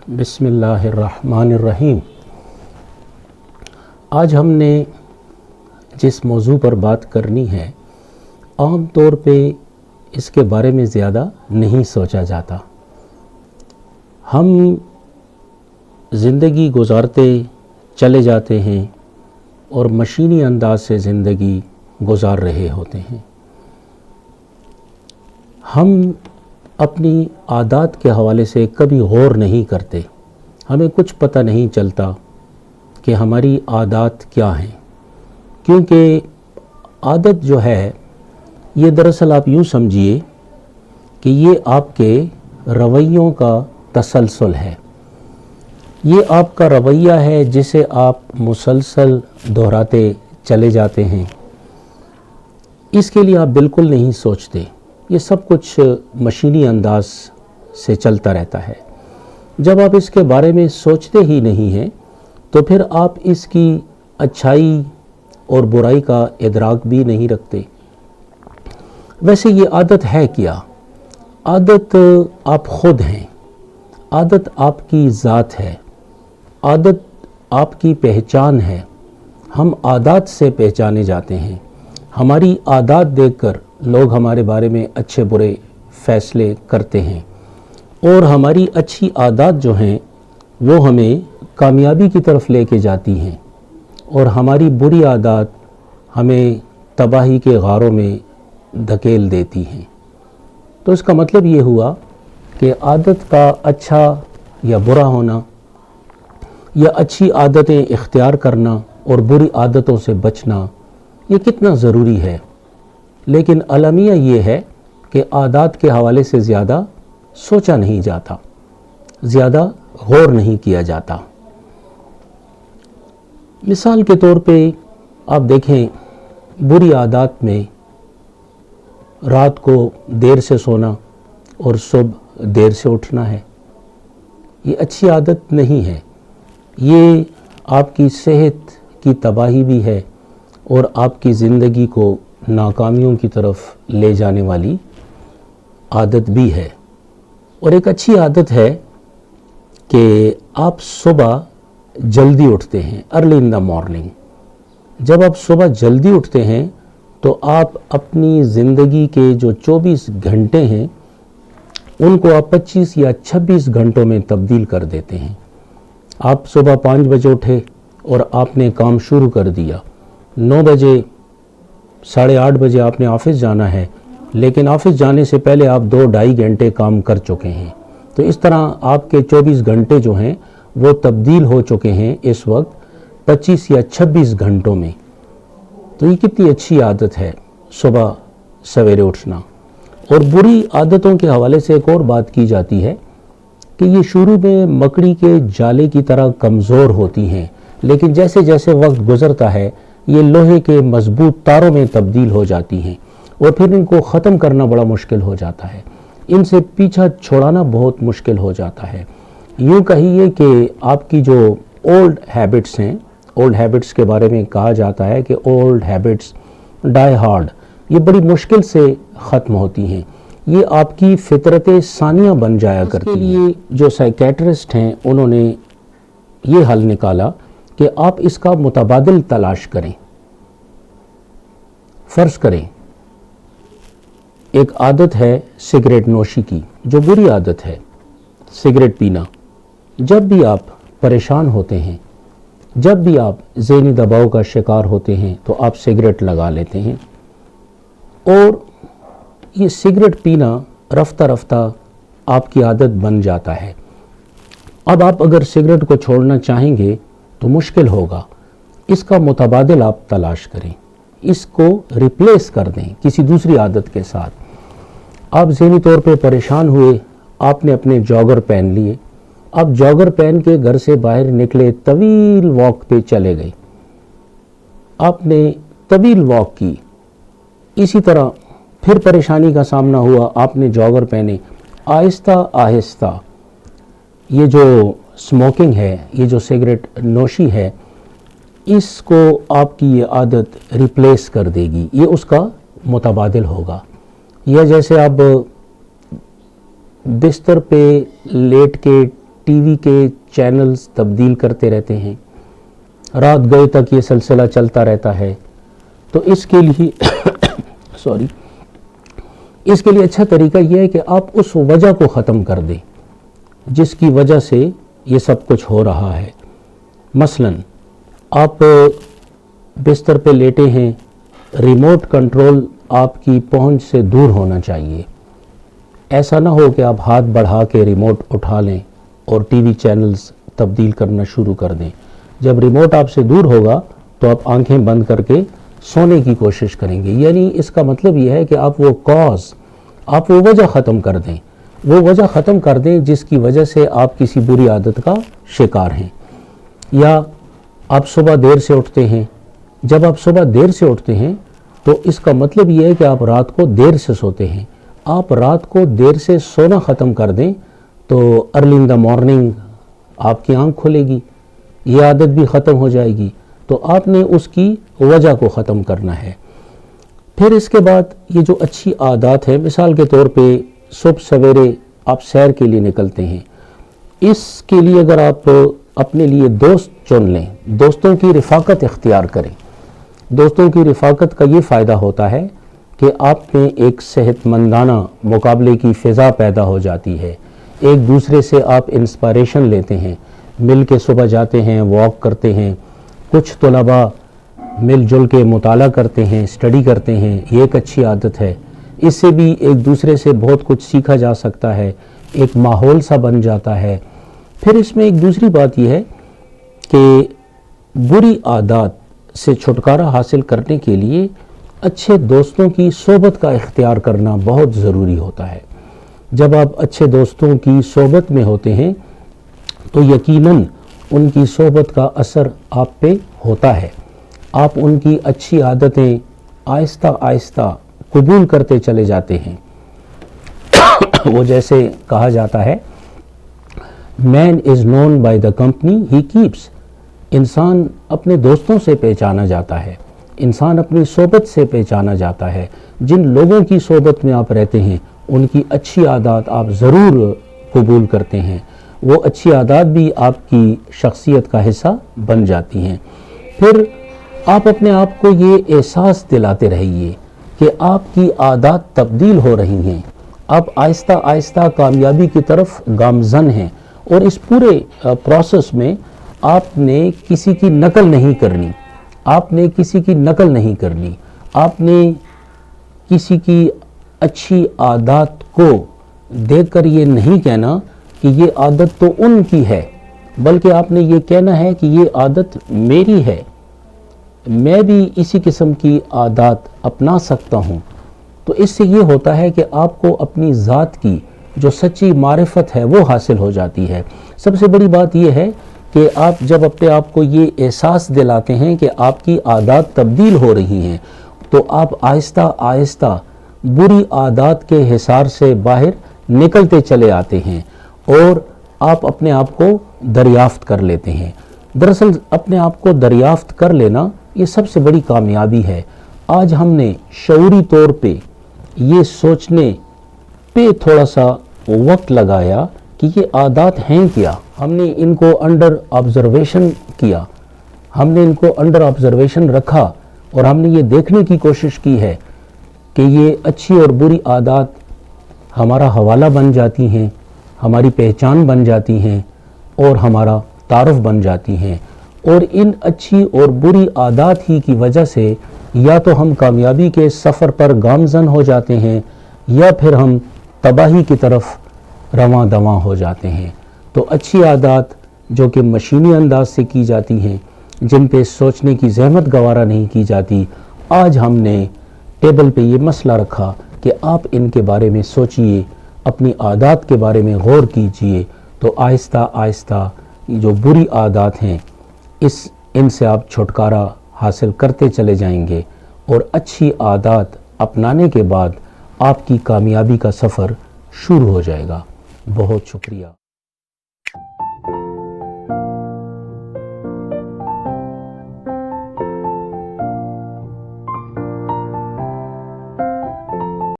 بسم اللہ الرحمن الرحیم۔ آج ہم نے جس موضوع پر بات کرنی ہے، عام طور پہ اس کے بارے میں زیادہ نہیں سوچا جاتا۔ ہم زندگی گزارتے چلے جاتے ہیں اور مشینی انداز سے زندگی گزار رہے ہوتے ہیں۔ ہم اپنی عادات کے حوالے سے کبھی غور نہیں کرتے، ہمیں کچھ پتہ نہیں چلتا کہ ہماری عادات کیا ہیں، کیونکہ عادت جو ہے یہ دراصل آپ یوں سمجھیے کہ یہ آپ کے رویوں کا تسلسل ہے۔ یہ آپ کا رویہ ہے جسے آپ مسلسل دہراتے چلے جاتے ہیں۔ اس کے لیے آپ بالکل نہیں سوچتے، یہ سب کچھ مشینی انداز سے چلتا رہتا ہے۔ جب آپ اس کے بارے میں سوچتے ہی نہیں ہیں تو پھر آپ اس کی اچھائی اور برائی کا ادراک بھی نہیں رکھتے۔ ویسے یہ عادت ہے کیا؟ عادت آپ خود ہیں، عادت آپ کی ذات ہے، عادت آپ کی پہچان ہے۔ ہم عادات سے پہچانے جاتے ہیں۔ ہماری عادات دیکھ کر لوگ ہمارے بارے میں اچھے برے فیصلے کرتے ہیں، اور ہماری اچھی عادات جو ہیں وہ ہمیں کامیابی کی طرف لے کے جاتی ہیں، اور ہماری بری عادات ہمیں تباہی کے غاروں میں دھکیل دیتی ہیں۔ تو اس کا مطلب یہ ہوا کہ عادت کا اچھا یا برا ہونا، یا اچھی عادتیں اختیار کرنا اور بری عادتوں سے بچنا، یہ کتنا ضروری ہے۔ لیکن المیہ یہ ہے کہ عادات کے حوالے سے زیادہ سوچا نہیں جاتا، زیادہ غور نہیں کیا جاتا۔ مثال کے طور پہ آپ دیکھیں، بری عادات میں رات کو دیر سے سونا اور صبح دیر سے اٹھنا ہے۔ یہ اچھی عادت نہیں ہے، یہ آپ کی صحت کی تباہی بھی ہے اور آپ کی زندگی کو ناکامیوں کی طرف لے جانے والی عادت بھی ہے۔ اور ایک اچھی عادت ہے کہ آپ صبح جلدی اٹھتے ہیں، ارلی ان دا مارننگ۔ جب آپ صبح جلدی اٹھتے ہیں تو آپ اپنی زندگی کے جو 24 گھنٹے ہیں ان کو آپ 25 یا 26 گھنٹوں میں تبدیل کر دیتے ہیں۔ آپ صبح 5 بجے اٹھے اور آپ نے کام شروع کر دیا، 9 بجے 8:30 بجے آپ نے آفس جانا ہے، لیکن آفس جانے سے پہلے آپ 2-2.5 گھنٹے کام کر چکے ہیں۔ تو اس طرح آپ کے 24 گھنٹے جو ہیں وہ تبدیل ہو چکے ہیں اس وقت 25 یا 26 گھنٹوں میں۔ تو یہ کتنی اچھی عادت ہے صبح سویرے اٹھنا۔ اور بری عادتوں کے حوالے سے ایک اور بات کی جاتی ہے کہ یہ شروع میں مکڑی کے جالے کی طرح کمزور ہوتی ہیں، لیکن جیسے جیسے وقت گزرتا ہے یہ لوہے کے مضبوط تاروں میں تبدیل ہو جاتی ہیں، اور پھر ان کو ختم کرنا بڑا مشکل ہو جاتا ہے، ان سے پیچھا چھوڑانا بہت مشکل ہو جاتا ہے۔ یوں کہیے کہ آپ کی جو اولڈ ہیبٹس ہیں، اولڈ ہیبٹس کے بارے میں کہا جاتا ہے کہ اولڈ ہیبٹس ڈائی ہارڈ، یہ بڑی مشکل سے ختم ہوتی ہیں، یہ آپ کی فطرت ثانیہ بن جایا کرتی ہیں۔ اس کے لیے جو سائیکیٹرسٹ ہیں انہوں نے یہ حل نکالا کہ آپ اس کا متبادل تلاش کریں۔ فرض کریں ایک عادت ہے سگریٹ نوشی کی، جو بری عادت ہے، سگریٹ پینا۔ جب بھی آپ پریشان ہوتے ہیں، جب بھی آپ ذہنی دباؤ کا شکار ہوتے ہیں تو آپ سگریٹ لگا لیتے ہیں، اور یہ سگریٹ پینا رفتہ رفتہ آپ کی عادت بن جاتا ہے۔ اب آپ اگر سگریٹ کو چھوڑنا چاہیں گے تو مشکل ہوگا، اس کا متبادل آپ تلاش کریں، اس کو ریپلیس کر دیں کسی دوسری عادت کے ساتھ۔ آپ ذہنی طور پہ پریشان ہوئے، آپ نے اپنے جاگر پہن لیے، آپ جاگر پہن کے گھر سے باہر نکلے، طویل واک پہ چلے گئے، آپ نے طویل واک کی، اسی طرح پھر پریشانی کا سامنا ہوا، آپ نے جاگر پہنے، آہستہ آہستہ یہ جو اسموکنگ ہے، یہ جو سگریٹ نوشی ہے، اس کو آپ کی یہ عادت ریپلیس کر دے گی، یہ اس کا متبادل ہوگا۔ یا جیسے آپ بستر پہ لیٹ کے ٹی وی کے چینلز تبدیل کرتے رہتے ہیں، رات گئے تک یہ سلسلہ چلتا رہتا ہے، تو اس کے لیے اس کے لیے اچھا طریقہ یہ ہے کہ آپ اس وجہ کو ختم کر دیں جس کی وجہ سے یہ سب کچھ ہو رہا ہے۔ مثلا آپ بستر پہ لیٹے ہیں، ریموٹ کنٹرول آپ کی پہنچ سے دور ہونا چاہیے۔ ایسا نہ ہو کہ آپ ہاتھ بڑھا کے ریموٹ اٹھا لیں اور ٹی وی چینلز تبدیل کرنا شروع کر دیں۔ جب ریموٹ آپ سے دور ہوگا تو آپ آنکھیں بند کر کے سونے کی کوشش کریں گے، یعنی اس کا مطلب یہ ہے کہ آپ وہ وجہ ختم کر دیں، وہ وجہ ختم کر دیں جس کی وجہ سے آپ کسی بری عادت کا شکار ہیں۔ یا آپ صبح دیر سے اٹھتے ہیں، جب آپ صبح دیر سے اٹھتے ہیں تو اس کا مطلب یہ ہے کہ آپ رات کو دیر سے سوتے ہیں۔ آپ رات کو دیر سے سونا ختم کر دیں تو ارلی ان دا مارننگ آپ کی آنکھ کھلے گی، یہ عادت بھی ختم ہو جائے گی۔ تو آپ نے اس کی وجہ کو ختم کرنا ہے۔ پھر اس کے بعد یہ جو اچھی عادات ہے، مثال کے طور پہ صبح سویرے آپ سیر کے لیے نکلتے ہیں، اس کے لیے اگر آپ اپنے لیے دوست چن لیں، دوستوں کی رفاقت اختیار کریں۔ دوستوں کی رفاقت کا یہ فائدہ ہوتا ہے کہ آپ میں ایک صحت مندانہ مقابلے کی فضا پیدا ہو جاتی ہے، ایک دوسرے سے آپ انسپائریشن لیتے ہیں، مل کے صبح جاتے ہیں، واک کرتے ہیں، کچھ طلباء مل جل کے مطالعہ کرتے ہیں، اسٹڈی کرتے ہیں، یہ ایک اچھی عادت ہے۔ اس سے بھی ایک دوسرے سے بہت کچھ سیکھا جا سکتا ہے، ایک ماحول سا بن جاتا ہے۔ پھر اس میں ایک دوسری بات یہ ہے کہ بری عادات سے چھٹکارا حاصل کرنے کے لیے اچھے دوستوں کی صحبت کا اختیار کرنا بہت ضروری ہوتا ہے۔ جب آپ اچھے دوستوں کی صحبت میں ہوتے ہیں تو یقیناً ان کی صحبت کا اثر آپ پہ ہوتا ہے، آپ ان کی اچھی عادتیں آہستہ آہستہ قبول کرتے چلے جاتے ہیں۔ وہ جیسے کہا جاتا ہے man is known by the company he keeps, انسان اپنے دوستوں سے پہچانا جاتا ہے، انسان اپنی صحبت سے پہچانا جاتا ہے۔ جن لوگوں کی صحبت میں آپ رہتے ہیں ان کی اچھی عادات آپ ضرور قبول کرتے ہیں، وہ اچھی عادات بھی آپ کی شخصیت کا حصہ بن جاتی ہیں۔ پھر آپ اپنے آپ کو یہ احساس دلاتے رہیے کہ آپ کی عادات تبدیل ہو رہی ہیں، آپ آہستہ آہستہ کامیابی کی طرف گامزن ہیں، اور اس پورے پروسیس میں آپ نے کسی کی نقل نہیں کرنی، آپ نے کسی کی نقل نہیں کرنی، آپ نے کسی کی اچھی عادات کو دیکھ کر یہ نہیں کہنا کہ یہ عادت تو ان کی ہے، بلکہ آپ نے یہ کہنا ہے کہ یہ عادت میری ہے، میں بھی اسی قسم کی عادات اپنا سکتا ہوں۔ تو اس سے یہ ہوتا ہے کہ آپ کو اپنی ذات کی جو سچی معرفت ہے وہ حاصل ہو جاتی ہے۔ سب سے بڑی بات یہ ہے کہ آپ جب اپنے آپ کو یہ احساس دلاتے ہیں کہ آپ کی عادات تبدیل ہو رہی ہیں تو آپ آہستہ آہستہ بری عادات کے حصار سے باہر نکلتے چلے آتے ہیں اور آپ اپنے آپ کو دریافت کر لیتے ہیں۔ دراصل اپنے آپ کو دریافت کر لینا یہ سب سے بڑی کامیابی ہے۔ آج ہم نے شعوری طور پہ یہ سوچنے پہ تھوڑا سا وقت لگایا کہ یہ عادات ہیں کیا، ہم نے ان کو انڈر آبزرویشن کیا، ہم نے ان کو انڈر آبزرویشن رکھا اور ہم نے یہ دیکھنے کی کوشش کی ہے کہ یہ اچھی اور بری عادات ہمارا حوالہ بن جاتی ہیں، ہماری پہچان بن جاتی ہیں اور ہمارا تعارف بن جاتی ہیں، اور ان اچھی اور بری عادات ہی کی وجہ سے یا تو ہم کامیابی کے سفر پر گامزن ہو جاتے ہیں یا پھر ہم تباہی کی طرف رواں دواں ہو جاتے ہیں۔ تو اچھی عادات جو کہ مشینی انداز سے کی جاتی ہیں، جن پہ سوچنے کی زحمت گوارا نہیں کی جاتی، آج ہم نے ٹیبل پہ یہ مسئلہ رکھا کہ آپ ان کے بارے میں سوچئے، اپنی عادات کے بارے میں غور کیجئے، تو آہستہ آہستہ جو بری عادات ہیں ان سے آپ چھٹکارا حاصل کرتے چلے جائیں گے، اور اچھی عادات اپنانے کے بعد آپ کی کامیابی کا سفر شروع ہو جائے گا۔ بہت شکریہ۔